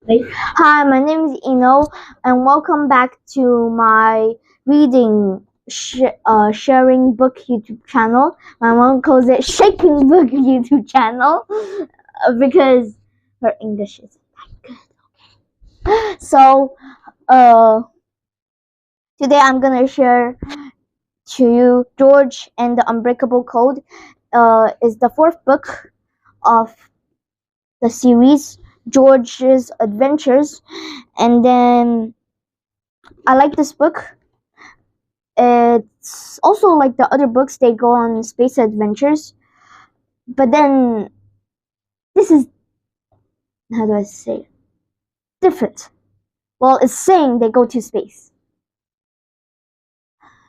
Hi, my name is Enno, and welcome back to my sharing book YouTube channel. My mom calls it Shaking Book YouTube channel because her English is good. So, uh, today I'm gonna share to you George and the Unbreakable Code. Is the fourth book of the series, George's Adventures, and then I like this book. It's also like the other books, they go on space adventures. But then this is, how do I say, different. Well, it's saying they go to space.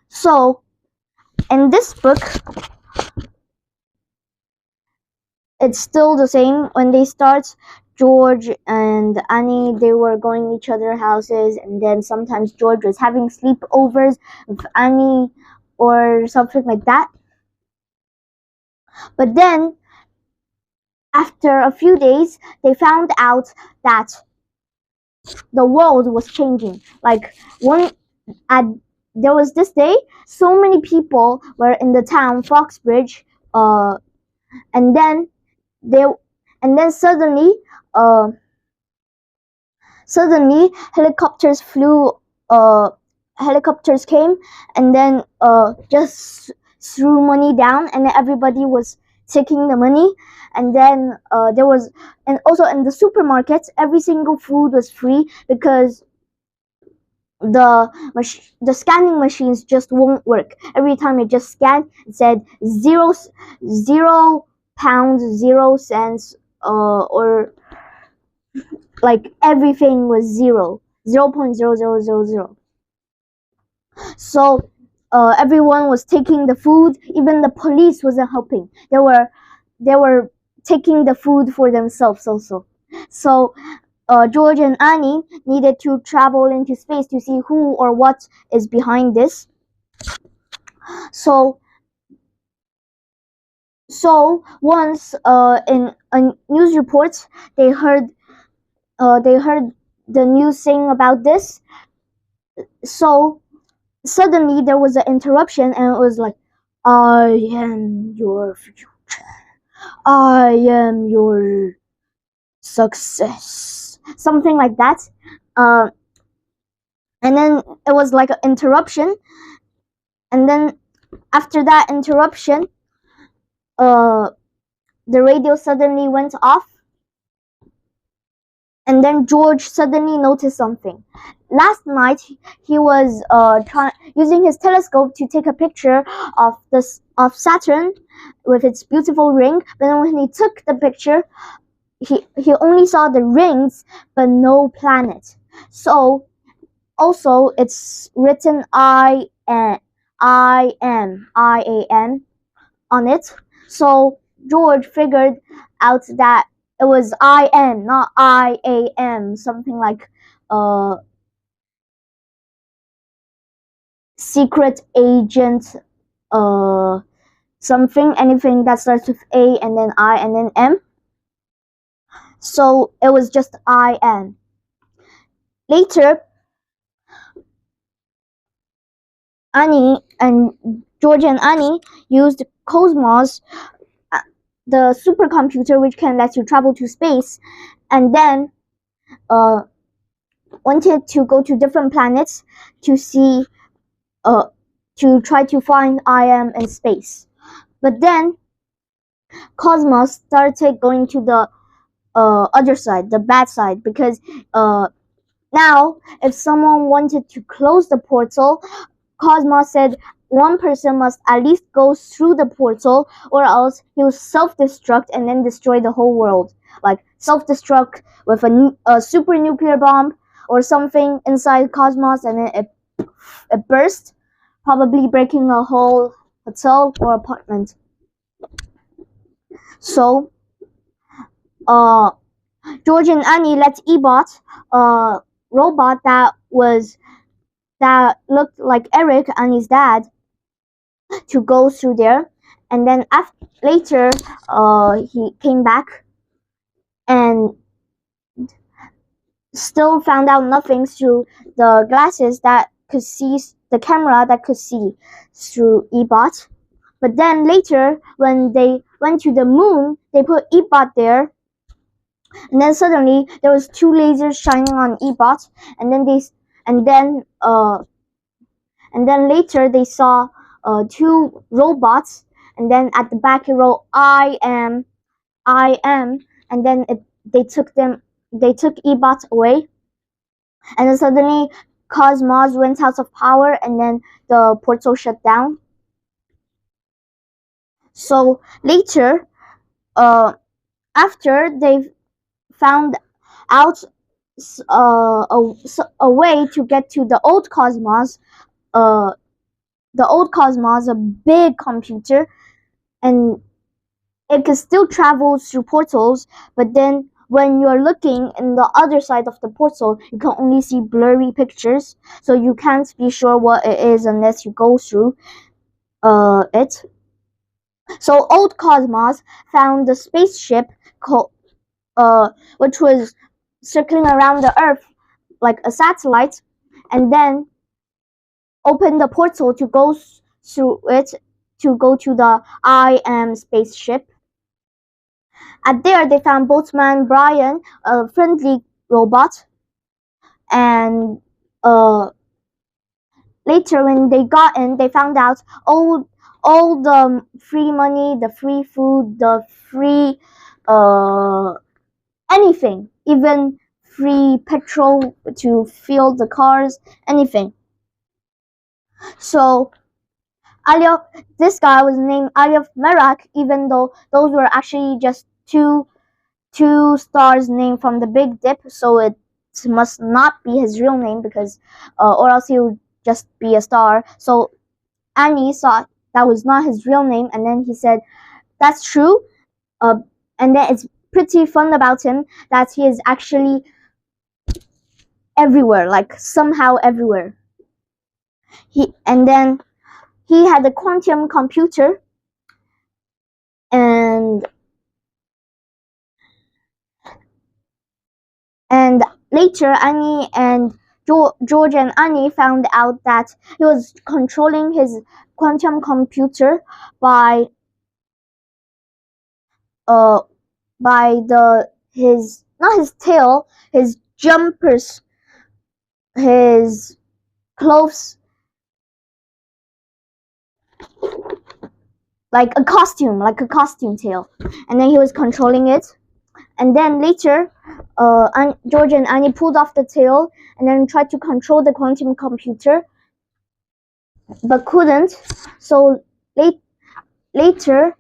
So, in this book, it's still the same. When they start, George and Annie, they were going to each other's houses, and then sometimes George was having sleepovers with Annie or something like that. But then, after a few days, they found out that the world was changing. Like one at there was this day, so many people were in the town Foxbridge, and then they and then uh, suddenly helicopters flew. Helicopters came, and then just threw money down, and everybody was taking the money. And then there was, and also in the supermarkets, every single food was free because the scanning machines just won't work. Every time it just scanned, it said zero pounds, 0 cents, or like everything was 0.0000. So everyone was taking the food. Even the police wasn't helping. They were taking the food for themselves also. So George and Annie needed to travel into space to see who or what is behind this. So, once in a news report, they heard they heard the news saying about this. So suddenly there was an interruption, and it was like, "I am your future. I am your success." Something like that. Uh, and then it was like an interruption, and then after that interruption, uh, the radio suddenly went off, and then George suddenly noticed something. Last night, he was using his telescope to take a picture of Saturn with its beautiful ring. But then when he took the picture, he only saw the rings but no planet. So also it's written I am on it. So George figured out that it was I am, not IAM, something like uh secret agent, uh something, anything that starts with A and then I and then M. So it was just I am. Later, Annie and George and Annie used Cosmos, the supercomputer which can let you travel to space, and then uh, wanted to go to different planets to see, uh, to try to find I am in space. But then Cosmos started going to the other side, the bad side, because now if someone wanted to close the portal, Cosmos said one person must at least go through the portal, or else he will self-destruct and then destroy the whole world. Like self-destruct with a super nuclear bomb or something inside Cosmos, and then it burst, probably breaking a whole hotel or apartment. So, uh, George and Annie let Ebot, a robot that looked like Eric, Annie's dad, to go through there. And then later, he came back, and still found out nothing through the glasses that could see, the camera that could see through Ebot. But then later, when they went to the moon, they put Ebot there, and then suddenly there was two lasers shining on Ebot, and then and then and then later they saw two robots, and then at the back it wrote I am, and then they took Ebot away, and then suddenly Cosmos went out of power, and then the portal shut down. So later, after they found out a way to get to the old Cosmos, a big computer, and it can still travel through portals, but then when you're looking in the other side of the portal, you can only see blurry pictures, so you can't be sure what it is unless you go through it. So old Cosmos found the spaceship which was circling around the Earth like a satellite, and then opened the portal to go through it to go to the I Am spaceship. At there, they found Boatman Brian, a friendly robot, and later when they got in, they found out all the free money, the free food, the free anything, even free petrol to fuel the cars, anything. So this guy was named Alioth Merak, even though those were actually just two stars named from the Big Dip, so it must not be his real name, because or else he would just be a star. So Annie thought that was not his real name, and then he said, "That's true." And then it's pretty fun about him that he is actually everywhere, like somehow everywhere. And then he had a quantum computer, and later Annie and George and Annie found out that he was controlling his quantum computer by his, not his tail, his jumpers, his clothes, like a costume tail, and then he was controlling it. And then later, George and Annie pulled off the tail and then tried to control the quantum computer, but couldn't. So later,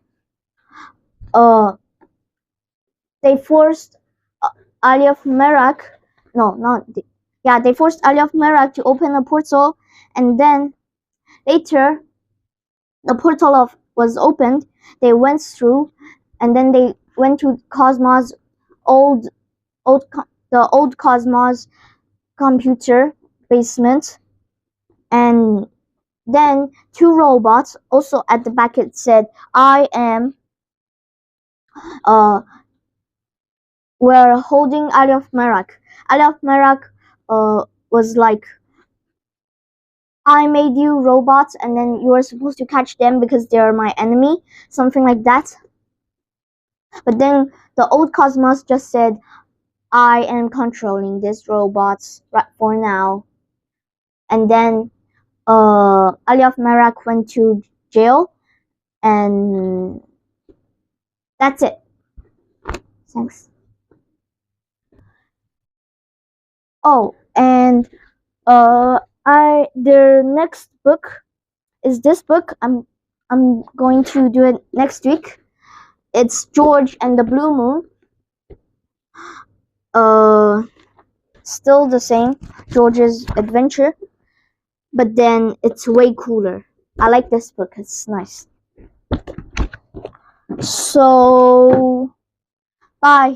they forced Alioth Merak. They forced Alioth Merak to open a portal, and then later, the portal was opened. They went through, and then they went to Cosmos' old Cosmos computer basement, and then two robots. Also at the back it said I am. Were holding Alioth Merak. Alioth Merak was like, "I made you robots, and then you are supposed to catch them because they are my enemy," something like that. But then the old Cosmos just said, "I am controlling these robots right for now." And then Alioth Merak went to jail, and that's it. Thanks. Oh, and their next book is this book. I'm going to do it next week. It's George and the Blue Moon. Still the same, George's adventure, but then it's way cooler. I like this book. It's nice. So, bye.